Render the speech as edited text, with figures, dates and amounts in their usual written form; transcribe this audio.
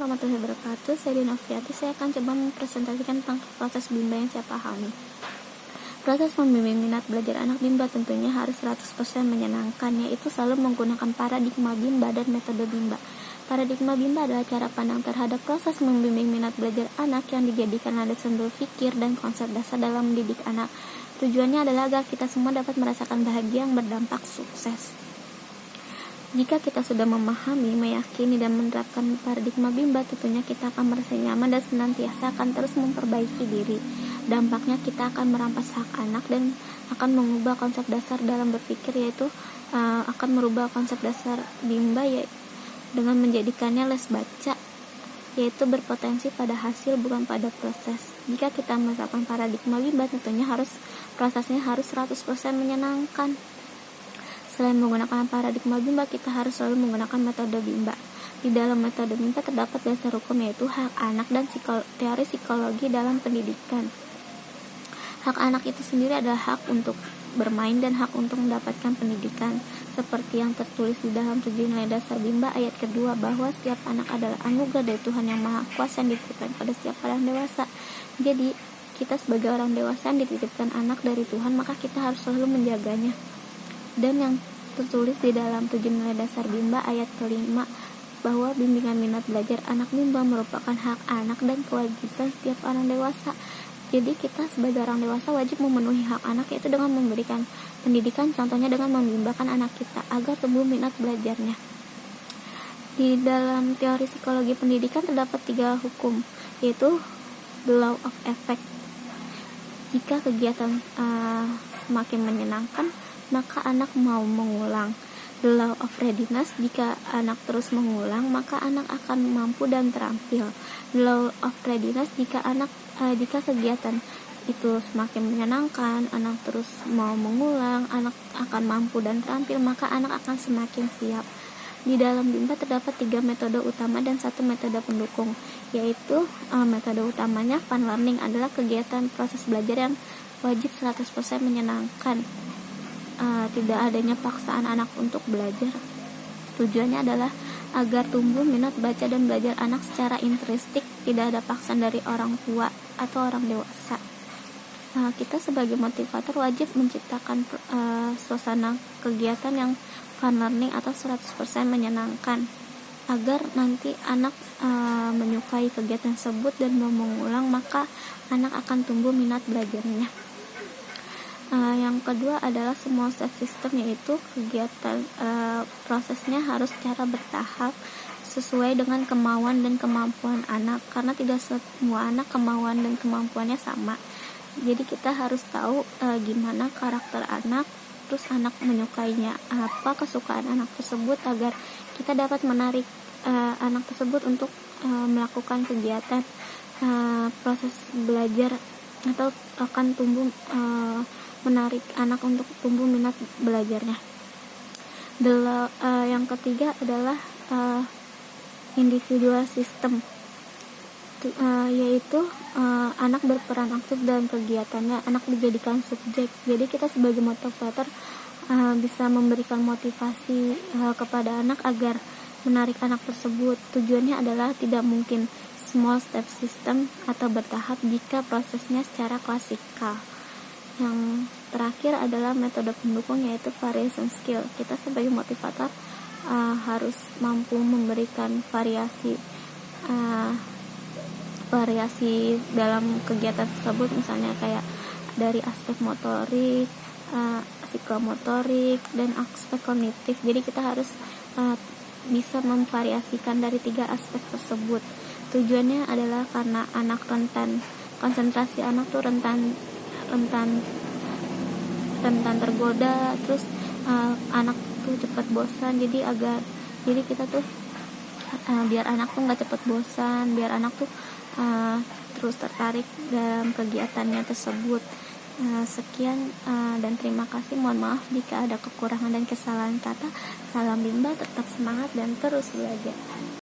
warahmatullahi wabarakatuh. Saya Dinoviati. Saya akan coba mempresentasikan tentang proses bimba yang saya pahami. Proses membimbing minat belajar anak bimba tentunya harus 100% menyenangkan, yaitu selalu menggunakan paradigma bimba dan metode bimba. Paradigma bimba adalah cara pandang terhadap proses membimbing minat belajar anak yang dijadikan landasan berpikir dan konsep dasar dalam mendidik anak. Tujuannya adalah agar kita semua dapat merasakan bahagia yang berdampak sukses. Jika kita sudah memahami, meyakini, dan menerapkan paradigma bimba, tentunya kita akan merasa nyaman dan senantiasa akan terus memperbaiki diri. Dampaknya kita akan merampas hak anak dan akan mengubah konsep dasar dalam berpikir, yaitu akan merubah konsep dasar bimba dengan menjadikannya les baca, yaitu berpotensi pada hasil bukan pada proses. Jika kita menerapkan paradigma bimba, tentunya prosesnya harus 100% menyenangkan. Selain menggunakan paradigma bimba, kita harus selalu menggunakan metode bimba. Di dalam metode bimba terdapat dasar hukum, yaitu hak anak dan teori psikologi dalam pendidikan. Hak anak itu sendiri adalah hak untuk bermain dan hak untuk mendapatkan pendidikan, seperti yang tertulis di dalam 7 nilai dasar bimba ayat kedua, bahwa setiap anak adalah anugerah dari Tuhan yang Maha Kuasa yang dititipkan pada setiap orang dewasa. Jadi, kita sebagai orang dewasa yang dititipkan anak dari Tuhan, maka kita harus selalu menjaganya. Dan yang tertulis di dalam 7 nilai dasar bimba ayat kelima, bahwa bimbingan minat belajar anak bimba merupakan hak anak dan kewajiban setiap orang dewasa. Jadi kita sebagai orang dewasa wajib memenuhi hak anak, yaitu dengan memberikan pendidikan, contohnya dengan membimbakan anak kita agar tumbuh minat belajarnya. Di dalam teori psikologi pendidikan terdapat 3 hukum, yaitu the law of effect. Jika kegiatan semakin menyenangkan, maka anak mau mengulang. The law of readiness, jika anak terus mengulang, maka anak akan mampu dan terampil. The law of readiness, jika kegiatan itu semakin menyenangkan, anak terus mau mengulang, anak akan mampu dan terampil, maka anak akan semakin siap. Di dalam bimba terdapat 3 metode utama dan 1 metode pendukung, yaitu metode utamanya fun learning, adalah kegiatan proses belajar yang wajib 100% menyenangkan. Tidak adanya paksaan anak untuk belajar. Tujuannya adalah agar tumbuh minat baca dan belajar anak secara intrinsikik, tidak ada paksaan dari orang tua atau orang dewasa. Kita sebagai motivator wajib menciptakan suasana kegiatan yang fun learning atau 100% menyenangkan, agar nanti anak menyukai kegiatan tersebut dan mau mengulang, maka anak akan tumbuh minat belajarnya. Yang kedua adalah small step system, yaitu kegiatan prosesnya harus secara bertahap sesuai dengan kemauan dan kemampuan anak, karena tidak semua anak kemauan dan kemampuannya sama. Jadi kita harus tahu gimana karakter anak, terus anak menyukainya apa, kesukaan anak tersebut, agar kita dapat menarik anak tersebut untuk melakukan kegiatan proses belajar, atau akan tumbuh menarik anak untuk tumbuh minat belajarnya. Yang ketiga adalah individual system, yaitu anak berperan aktif dalam kegiatannya, anak dijadikan subjek. Jadi kita sebagai motivator bisa memberikan motivasi kepada anak agar menarik anak tersebut. Tujuannya adalah tidak mungkin small step system atau bertahap jika prosesnya secara klasikal. Yang terakhir adalah metode pendukung, yaitu variation skill. Kita sebagai motivator harus mampu memberikan variasi dalam kegiatan tersebut, misalnya kayak dari aspek motorik, psikomotorik, dan aspek kognitif. Jadi kita harus bisa memvariasikan dari 3 aspek tersebut. Tujuannya adalah karena anak rentan, konsentrasi anak tuh rentan tergoda, terus anak tuh cepat bosan. Jadi kita tuh biar anak tuh nggak cepat bosan, biar anak tuh terus tertarik dalam kegiatannya tersebut. Sekian dan terima kasih. Mohon maaf jika ada kekurangan dan kesalahan kata. Salam bimba, tetap semangat dan terus belajar.